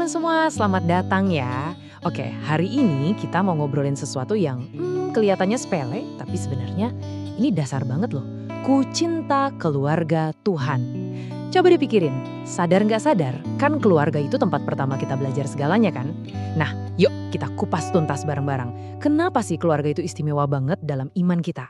teman-teman semua, selamat datang ya. Oke, hari ini kita mau ngobrolin sesuatu yang kelihatannya sepele, tapi sebenarnya ini dasar banget loh. Ku cinta keluarga Tuhan. Coba dipikirin, sadar nggak sadar, kan keluarga itu tempat pertama kita belajar segalanya kan? Nah, yuk kita kupas tuntas bareng-bareng. Kenapa sih keluarga itu istimewa banget dalam iman kita?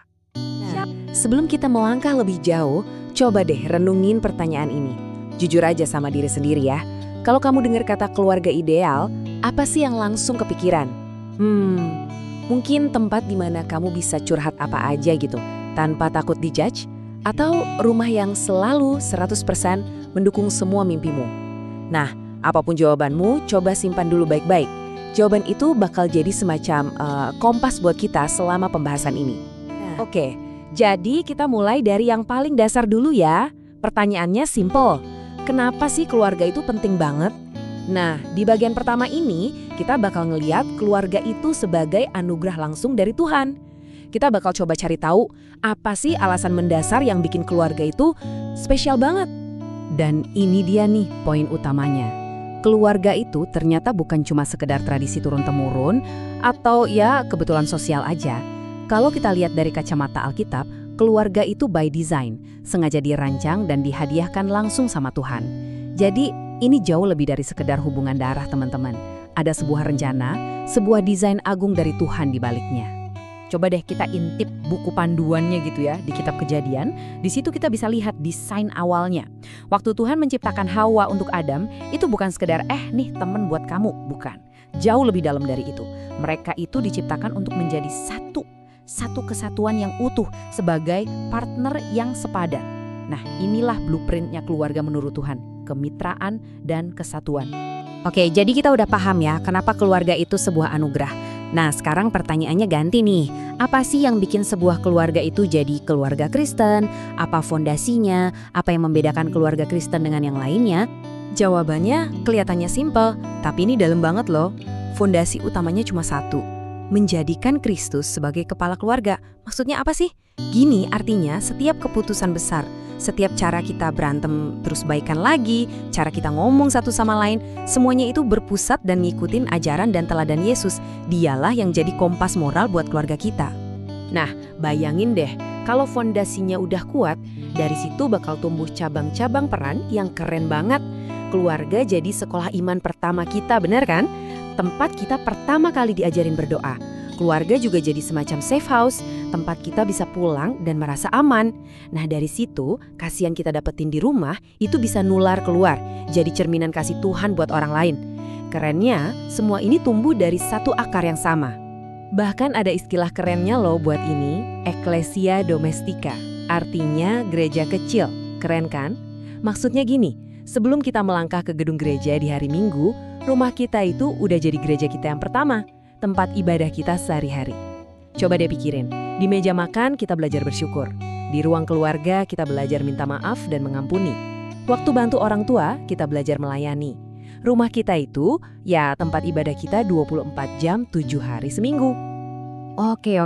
Sebelum kita melangkah lebih jauh, coba deh renungin pertanyaan ini. Jujur aja sama diri sendiri ya. Kalau kamu dengar kata keluarga ideal, apa sih yang langsung kepikiran? Mungkin tempat di mana kamu bisa curhat apa aja gitu, tanpa takut dijudge, atau rumah yang selalu 100% mendukung semua mimpimu. Nah, apapun jawabanmu, coba simpan dulu baik-baik. Jawaban itu bakal jadi semacam kompas buat kita selama pembahasan ini. Oke, jadi kita mulai dari yang paling dasar dulu ya. Pertanyaannya simple. Kenapa sih keluarga itu penting banget? Nah, di bagian pertama ini, kita bakal ngeliat keluarga itu sebagai anugerah langsung dari Tuhan. Kita bakal coba cari tahu, apa sih alasan mendasar yang bikin keluarga itu spesial banget? Dan ini dia nih poin utamanya. Keluarga itu ternyata bukan cuma sekedar tradisi turun-temurun, atau ya kebetulan sosial aja. Kalau kita lihat dari kacamata Alkitab, keluarga itu by design, sengaja dirancang dan dihadiahkan langsung sama Tuhan. Jadi, ini jauh lebih dari sekedar hubungan darah, teman-teman. Ada sebuah rencana, sebuah desain agung dari Tuhan di baliknya. Coba deh kita intip buku panduannya gitu ya, di kitab Kejadian. Di situ kita bisa lihat desain awalnya. Waktu Tuhan menciptakan Hawa untuk Adam, itu bukan sekedar nih temen buat kamu, bukan. Jauh lebih dalam dari itu. Mereka itu diciptakan untuk menjadi satu kesatuan yang utuh sebagai partner yang sepadan. Nah, inilah blueprintnya keluarga menurut Tuhan, kemitraan dan kesatuan. Oke, jadi kita udah paham ya kenapa keluarga itu sebuah anugerah. Nah, sekarang pertanyaannya ganti nih. Apa sih yang bikin sebuah keluarga itu jadi keluarga Kristen? Apa fondasinya? Apa yang membedakan keluarga Kristen dengan yang lainnya? Jawabannya kelihatannya simpel, tapi ini dalam banget loh. Fondasi utamanya cuma satu. Menjadikan Kristus sebagai kepala keluarga. Maksudnya apa sih? Gini artinya setiap keputusan besar, setiap cara kita berantem terus baikan lagi, cara kita ngomong satu sama lain, semuanya itu berpusat dan ngikutin ajaran dan teladan Yesus. Dialah yang jadi kompas moral buat keluarga kita. Nah, bayangin deh, kalau fondasinya udah kuat, dari situ bakal tumbuh cabang-cabang peran yang keren banget. Keluarga jadi sekolah iman pertama kita, bener kan? Tempat kita pertama kali diajarin berdoa. Keluarga juga jadi semacam safe house, tempat kita bisa pulang dan merasa aman. Nah, dari situ, kasih yang kita dapetin di rumah itu bisa nular keluar, jadi cerminan kasih Tuhan buat orang lain. Kerennya, semua ini tumbuh dari satu akar yang sama. Bahkan ada istilah kerennya loh buat ini, Ecclesia Domestica, artinya gereja kecil. Keren kan? Maksudnya gini, sebelum kita melangkah ke gedung gereja di hari Minggu, rumah kita itu udah jadi gereja kita yang pertama, tempat ibadah kita sehari-hari. Coba deh pikirin, di meja makan kita belajar bersyukur, di ruang keluarga kita belajar minta maaf dan mengampuni. Waktu bantu orang tua, kita belajar melayani. Rumah kita itu, ya tempat ibadah kita 24 jam 7 hari seminggu. Oke,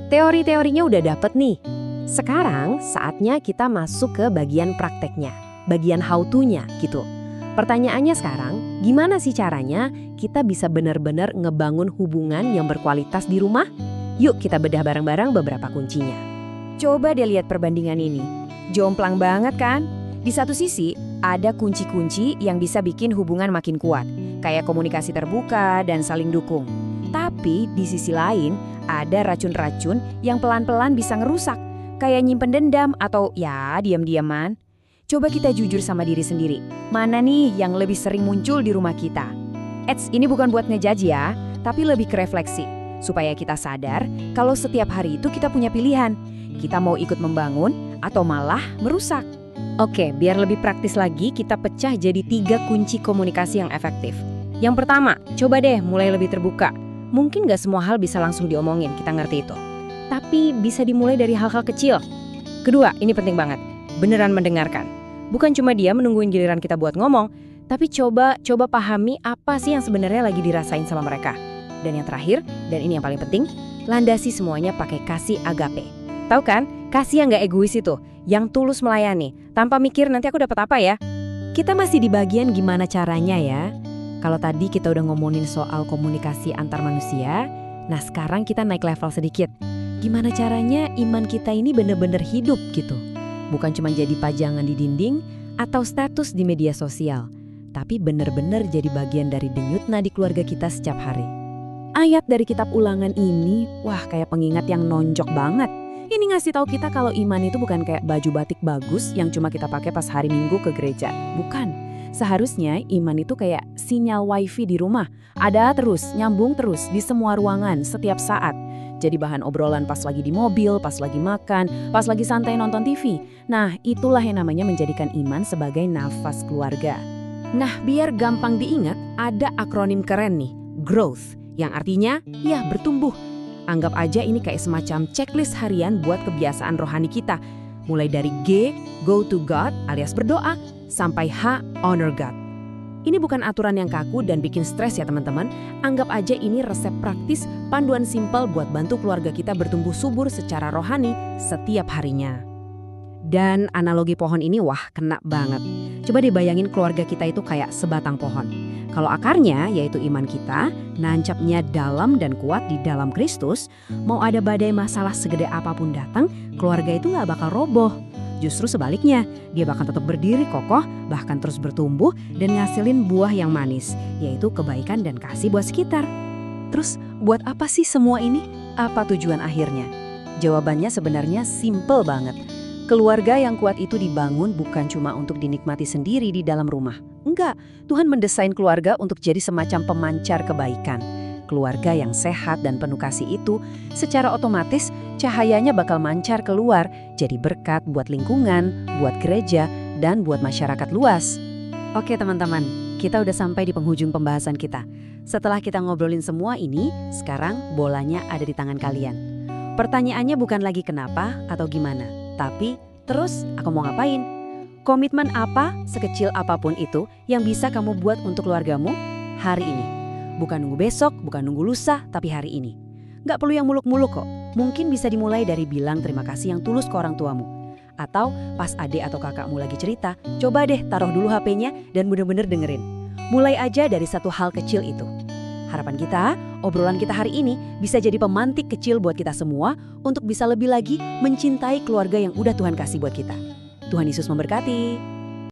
teori-teorinya udah dapet nih. Sekarang saatnya kita masuk ke bagian prakteknya, bagian how to-nya gitu. Pertanyaannya sekarang, gimana sih caranya kita bisa benar-benar ngebangun hubungan yang berkualitas di rumah? Yuk kita bedah bareng-bareng beberapa kuncinya. Coba deh lihat perbandingan ini. Jomplang banget kan? Di satu sisi, ada kunci-kunci yang bisa bikin hubungan makin kuat, kayak komunikasi terbuka dan saling dukung. Tapi di sisi lain, ada racun-racun yang pelan-pelan bisa ngerusak, kayak nyimpen dendam atau ya diam-diaman. Coba kita jujur sama diri sendiri, mana nih yang lebih sering muncul di rumah kita? Ini bukan buat ngejudge ya, tapi lebih ke refleksi. Supaya kita sadar kalau setiap hari itu kita punya pilihan. Kita mau ikut membangun atau malah merusak. Oke, biar lebih praktis lagi, kita pecah jadi 3 kunci komunikasi yang efektif. Yang pertama, coba deh mulai lebih terbuka. Mungkin gak semua hal bisa langsung diomongin, kita ngerti itu. Tapi bisa dimulai dari hal-hal kecil. Kedua, ini penting banget, beneran mendengarkan. Bukan cuma dia menungguin giliran kita buat ngomong, tapi coba pahami apa sih yang sebenarnya lagi dirasain sama mereka. Dan yang terakhir, dan ini yang paling penting, landasi semuanya pakai kasih agape. Tahu kan, kasih yang gak egois itu, yang tulus melayani, tanpa mikir nanti aku dapat apa ya. Kita masih di bagian gimana caranya ya. Kalau tadi kita udah ngomongin soal komunikasi antar manusia, nah sekarang kita naik level sedikit. Gimana caranya iman kita ini bener-bener hidup gitu? Bukan cuma jadi pajangan di dinding atau status di media sosial, tapi bener-bener jadi bagian dari denyutna di keluarga kita setiap hari. Ayat dari kitab Ulangan ini, wah kayak pengingat yang nonjok banget. Ini ngasih tahu kita kalau iman itu bukan kayak baju batik bagus yang cuma kita pakai pas hari Minggu ke gereja. Bukan. Seharusnya iman itu kayak sinyal wifi di rumah. Ada terus, nyambung terus di semua ruangan, setiap saat. Jadi bahan obrolan pas lagi di mobil, pas lagi makan, pas lagi santai nonton TV. Nah, itulah yang namanya menjadikan iman sebagai nafas keluarga. Nah, biar gampang diingat, ada akronim keren nih, growth, yang artinya ya bertumbuh. Anggap aja ini kayak semacam checklist harian buat kebiasaan rohani kita. Mulai dari G, go to God alias berdoa, sampai H, honor God. Ini bukan aturan yang kaku dan bikin stres ya teman-teman. Anggap aja ini resep praktis, panduan simpel buat bantu keluarga kita bertumbuh subur secara rohani setiap harinya. Dan analogi pohon ini wah kena banget. Coba dibayangin keluarga kita itu kayak sebatang pohon. Kalau akarnya yaitu iman kita, nancapnya dalam dan kuat di dalam Kristus, mau ada badai masalah segede apapun datang, keluarga itu nggak bakal roboh. Justru sebaliknya, dia bakal tetap berdiri kokoh, bahkan terus bertumbuh dan ngasilin buah yang manis, yaitu kebaikan dan kasih buat sekitar. Terus, buat apa sih semua ini? Apa tujuan akhirnya? Jawabannya sebenarnya simple banget. Keluarga yang kuat itu dibangun bukan cuma untuk dinikmati sendiri di dalam rumah. Enggak, Tuhan mendesain keluarga untuk jadi semacam pemancar kebaikan. Keluarga yang sehat dan penuh kasih itu, secara otomatis cahayanya bakal mancar keluar, jadi berkat buat lingkungan, buat gereja, dan buat masyarakat luas. Oke teman-teman, kita udah sampai di penghujung pembahasan kita. Setelah kita ngobrolin semua ini, sekarang bolanya ada di tangan kalian. Pertanyaannya bukan lagi kenapa atau gimana, tapi terus aku mau ngapain? Komitmen apa, sekecil apapun itu, yang bisa kamu buat untuk keluargamu hari ini? Bukan nunggu besok, bukan nunggu lusa, tapi hari ini. Nggak perlu yang muluk-muluk kok. Mungkin bisa dimulai dari bilang terima kasih yang tulus ke orang tuamu. Atau pas adik atau kakakmu lagi cerita, coba deh taruh dulu HP-nya dan bener-bener dengerin. Mulai aja dari satu hal kecil itu. Harapan kita, obrolan kita hari ini bisa jadi pemantik kecil buat kita semua untuk bisa lebih lagi mencintai keluarga yang udah Tuhan kasih buat kita. Tuhan Yesus memberkati.